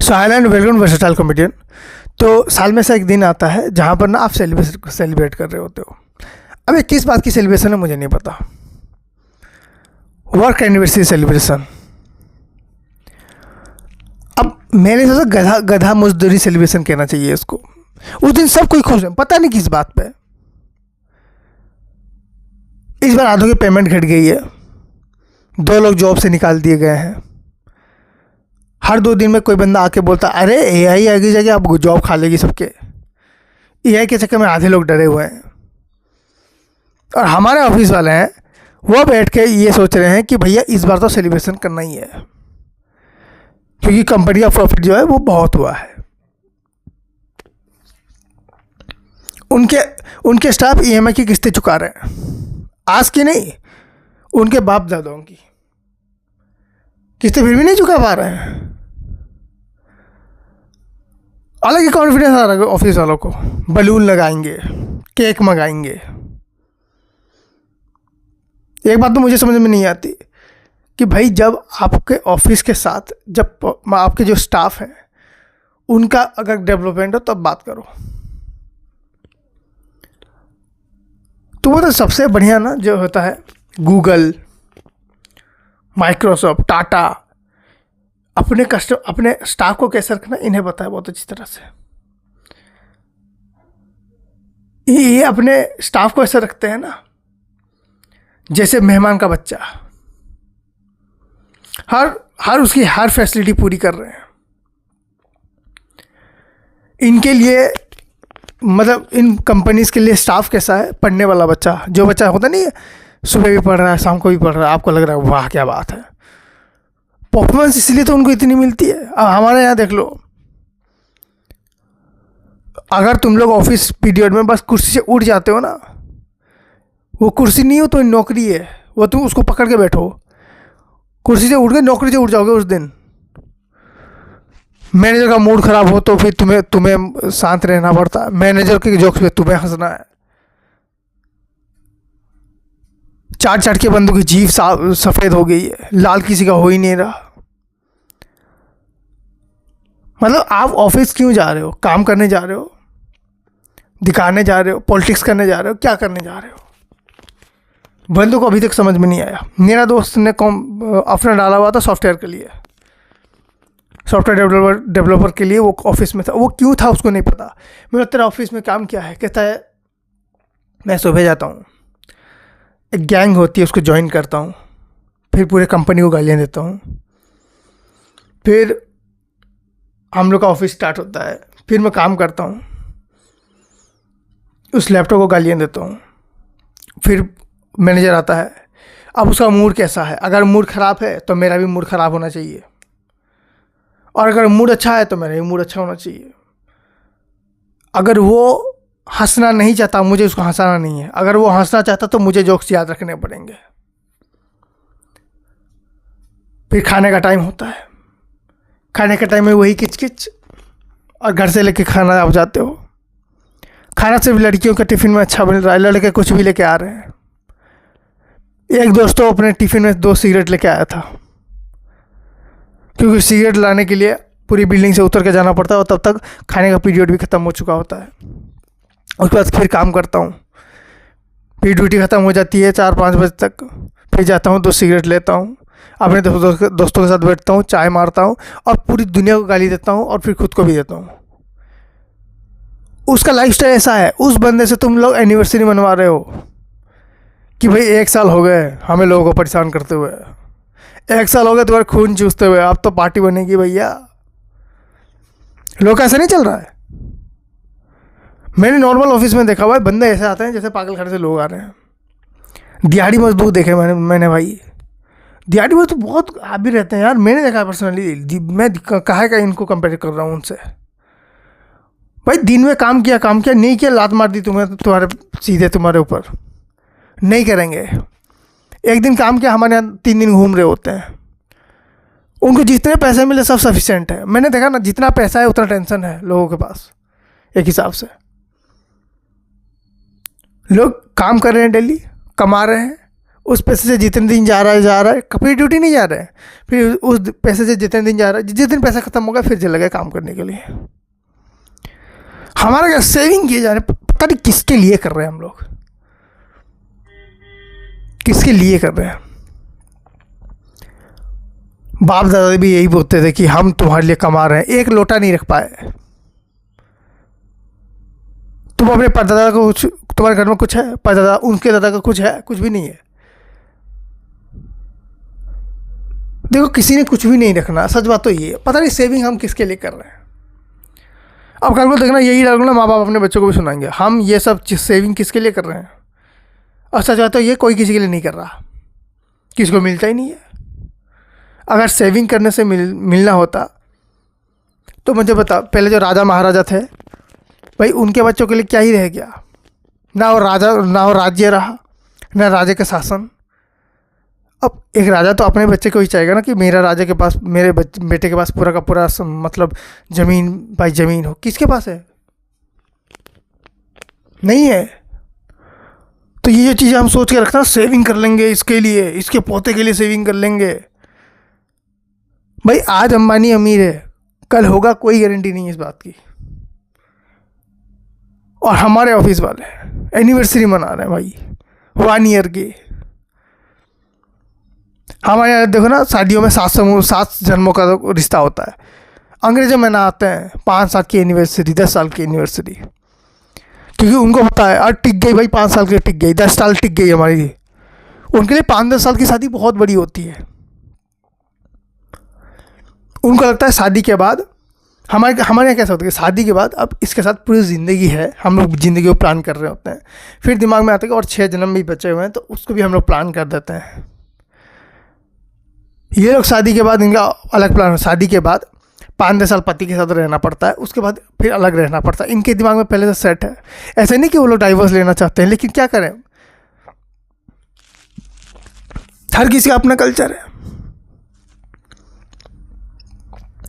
So hi and welcome versatile comedian. तो साल में से एक दिन आता है जहाँ पर ना आप सेलिब्रेट कर रहे होते हो। अब ये किस बात की सेलिब्रेशन है मुझे नहीं पता। Work anniversary celebration. अब मैंने सोचा गधा गधा मजदूरी सेलिब्रेशन कहना चाहिए इसको। उस दिन सब कोई खुश है, पता नहीं किस बात पे। इस बार आधों की पेमेंट घट गई है, 2 लोग जॉब से निकाल दिए गए हैं। हर 2 दिन में कोई बंदा आके बोलता अरे एआई आगे जाके आप जॉब खा लेगी सबके। एआई के चक्कर में आधे लोग डरे हुए हैं। और हमारे ऑफिस वाले हैं वो बैठ के ये सोच रहे हैं कि भैया इस बार तो सेलिब्रेशन करना ही है, क्योंकि कंपनी का प्रॉफिट जो है वो बहुत हुआ है। उनके स्टाफ ईएमआई की किस्तें चुका रहे हैं, आज की नहीं, उनके बाप दादाओं की किस्तें फिर भी नहीं चुका पा रहे हैं। अलग ही कॉन्फिडेंस आ रहा है ऑफिस वालों को। बलून लगाएंगे, केक मंगाएंगे। एक बात तो मुझे समझ में नहीं आती कि भाई जब आपके ऑफिस के साथ जब आपके जो स्टाफ है उनका अगर डेवलपमेंट हो तब बात करो। तो वो तो सबसे बढ़िया ना जो होता है गूगल, माइक्रोसॉफ्ट, टाटा अपने स्टाफ को कैसे रखना इन्हें पता है बहुत अच्छी तरह से। ये अपने स्टाफ को ऐसे रखते हैं ना जैसे मेहमान का बच्चा। हर उसकी हर फैसिलिटी पूरी कर रहे हैं। इनके लिए मतलब इन कंपनीज के लिए स्टाफ कैसा है, पढ़ने वाला बच्चा। जो बच्चा होता नहीं है सुबह भी पढ़ रहा है शाम को भी पढ़ रहा है, आपको लग रहा है वाह क्या बात है। परफॉर्मेंस इसलिए तो उनको इतनी मिलती है। अब हमारे यहाँ देख लो, अगर तुम लोग ऑफिस पीरियड में बस कुर्सी से उठ जाते हो ना, वो कुर्सी नहीं हो तो नौकरी है, वो तुम उसको पकड़ के बैठो। कुर्सी से उठ के नौकरी से उठ जाओगे उस दिन। मैनेजर का मूड खराब हो तो फिर तुम्हें शांत रहना पड़ता है। मैनेजर के जोक्स पे तुम्हें हंसना है। चाट के बंदों की जीभ सफ़ेद हो गई है, लाल किसी का हो ही नहीं रहा। मतलब आप ऑफिस क्यों जा रहे हो? काम करने जा रहे हो, दिखाने जा रहे हो, पॉलिटिक्स करने जा रहे हो, क्या करने जा रहे हो? बंदों को अभी तक समझ में नहीं आया। मेरा दोस्त ने अपना डाला हुआ था सॉफ्टवेयर के लिए, सॉफ्टवेयर डेवलपर के लिए। वो ऑफिस में था। वो क्यों था उसको नहीं पता। मैं तेरा ऑफिस में काम क्या है? कहता है मैं सुबह जाता हूँ, एक गैंग होती है उसको ज्वाइन करता हूँ, फिर पूरे कंपनी को गालियाँ देता हूँ, फिर हम लोग का ऑफिस स्टार्ट होता है, फिर मैं काम करता हूँ, उस लैपटॉप को गालियाँ देता हूँ, फिर मैनेजर आता है। अब उसका मूड कैसा है? अगर मूड ख़राब है तो मेरा भी मूड ख़राब होना चाहिए, और अगर मूड अच्छा है तो मेरा भी मूड अच्छा होना चाहिए। अगर वो हंसना नहीं चाहता, मुझे उसको हंसाना नहीं है। अगर वो हंसना चाहता तो मुझे जोक्स याद रखने पड़ेंगे। फिर खाने का टाइम होता है, खाने के टाइम में वही किचकिच, और घर से लेके खाना आप जाते हो। खाना सिर्फ लड़कियों के टिफ़िन में अच्छा मिल रहा है, लड़के कुछ भी लेके आ रहे हैं। एक दोस्त तो अपने टिफ़िन में 2 सिगरेट लेके आया था, क्योंकि सिगरेट लाने के लिए पूरी बिल्डिंग से उतर के जाना पड़ता है और तब तक खाने का पीरियड भी ख़त्म हो चुका होता है। उसके बाद फिर काम करता हूँ, फिर ड्यूटी ख़त्म हो जाती है 4-5 बजे तक। फिर जाता हूँ 2 सिगरेट लेता हूँ, अपने दोस्तों के साथ बैठता हूँ, चाय मारता हूँ, और पूरी दुनिया को गाली देता हूँ, और फिर खुद को भी देता हूँ। उसका लाइफस्टाइल ऐसा है। उस बंदे से तुम लोग एनिवर्सरी मनवा रहे हो कि भाई 1 साल हो गए हमें लोगों को परेशान करते हुए, 1 साल हो गए तुम्हारे खून चूसते हुए, अब तो पार्टी बनेगी भैया। लोग ऐसा नहीं चल रहा है। मैंने नॉर्मल ऑफिस में देखा हुआ है, बंदे ऐसे आते हैं जैसे पागल खाने से लोग आ रहे हैं। दिहाड़ी मजदूर देखे मैंने भाई। दिहाड़ी मजदूर बहुत हावी रहते हैं यार, मैंने देखा पर्सनली। मैं कहा इनको कंपेयर कर रहा हूँ उनसे। भाई दिन में काम किया नहीं किया, लात मार दी तुम्हारे ऊपर नहीं करेंगे। एक दिन काम किया, हमारे यहाँ 3 दिन घूम रहे होते हैं। उनको जितने पैसे मिले सब सफिशिएंट है। मैंने देखा ना, जितना पैसा है उतना टेंशन है लोगों के पास। एक हिसाब से लोग काम कर रहे हैं, डेली कमा रहे हैं, उस पैसे से जितने दिन जा रहा है कभी ड्यूटी नहीं जा रहा है, फिर उस पैसे से जितने दिन जा रहा है, जिस दिन पैसा खत्म होगा फिर चला गया काम करने के लिए। हमारा क्या सेविंग किए जा रहे, पता नहीं किसके लिए कर रहे हैं हम लोग, किसके लिए कर रहे हैं। बाप दादा भी यही बोलते थे कि हम तुम्हारे लिए कमा रहे हैं, एक लोटा नहीं रख पाए। तुम अपने परदादा को कुछ, तुम्हारे घर में कुछ है, परदादा उनके दादा का कुछ है, कुछ भी नहीं है। देखो किसी ने कुछ भी नहीं रखना, सच बात तो ये है। पता नहीं सेविंग हम किसके लिए कर रहे हैं। अब कल को देखना यही डालूंगा ना, माँ बाप अपने बच्चों को भी सुनाएंगे हम ये सब सेविंग किसके लिए कर रहे हैं। और सच बात तो ये कोई किसी के लिए नहीं कर रहा, किसी को मिलता ही नहीं है। अगर सेविंग करने से मिलना होता तो मुझे बता, पहले जो राजा महाराजा थे भाई, उनके बच्चों के लिए क्या ही रह गया। ना वो राजा, ना वो राज्य रहा, ना राजा के शासन। अब एक राजा तो अपने बच्चे को ही चाहेगा ना कि मेरा राजा के पास, मेरे बेटे के पास पूरा का पूरा मतलब ज़मीन भाई ज़मीन हो। किसके पास है? नहीं है। तो ये जो चीज़ें हम सोच के रखना, सेविंग कर लेंगे इसके लिए, इसके पोते के लिए सेविंग कर लेंगे। भाई आज अंबानी अमीर है, कल होगा कोई गारंटी नहीं है इस बात की। और हमारे ऑफिस वाले एनिवर्सरी मना रहे हैं भाई 1 ईयर की। हमारे यहाँ देखो ना, शादियों में 7 जन्मों का रिश्ता होता है। अंग्रेजों में ना आते हैं 5 साल की एनिवर्सरी, 10 साल की एनिवर्सरी, क्योंकि उनको पता है और टिक गई भाई, 5 साल की टिक गई, 10 साल टिक गई हमारी। उनके लिए 5-10 साल की शादी बहुत बड़ी होती है। उनको लगता है शादी के बाद, हमारे यहाँ कैसा होता है, शादी के बाद अब इसके साथ पूरी ज़िंदगी है, हम लोग ज़िंदगी को प्लान कर रहे होते हैं। फिर दिमाग में आता है कि और 6 जन्म भी बचे हुए हैं, तो उसको भी हम लोग प्लान कर देते हैं। ये लोग शादी के बाद, इनका अलग प्लान है। शादी के बाद 5-10 साल पति के साथ रहना पड़ता है, उसके बाद फिर अलग रहना पड़ता है। इनके दिमाग में पहले से सेट है। ऐसे नहीं कि वो लोग डाइवर्स लेना चाहते हैं, लेकिन क्या करें, हर किसी का अपना कल्चर है।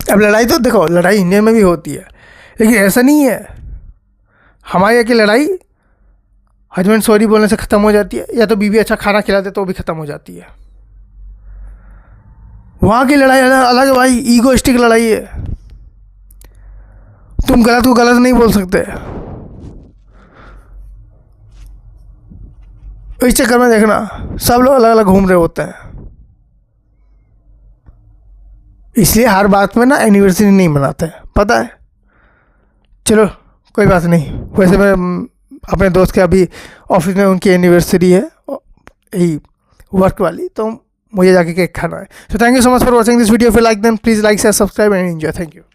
अब लड़ाई तो देखो, लड़ाई इंडिया में भी होती है, लेकिन ऐसा नहीं है। हमारे यहाँ की लड़ाई हस्बैंड सॉरी बोलने से ख़त्म हो जाती है, या तो बीवी अच्छा खाना खिला दे तो भी ख़त्म हो जाती है। वहाँ की लड़ाई अलग है भाई, ईगोइस्टिक लड़ाई है। तुम गलत को गलत नहीं बोल सकते। इस चक्कर में देखना सब लोग अलग अलग घूम रहे होते हैं। इसलिए हर बात में ना एनिवर्सरी नहीं मनाते हैं, पता है। चलो कोई बात नहीं। वैसे मैं अपने दोस्त के अभी ऑफिस में उनकी एनिवर्सरी है, यही वर्क वाली, तो मुझे जाके केक खाना है। So thank you so much for watching this video. If you like then please like share subscribe and enjoy. Thank you.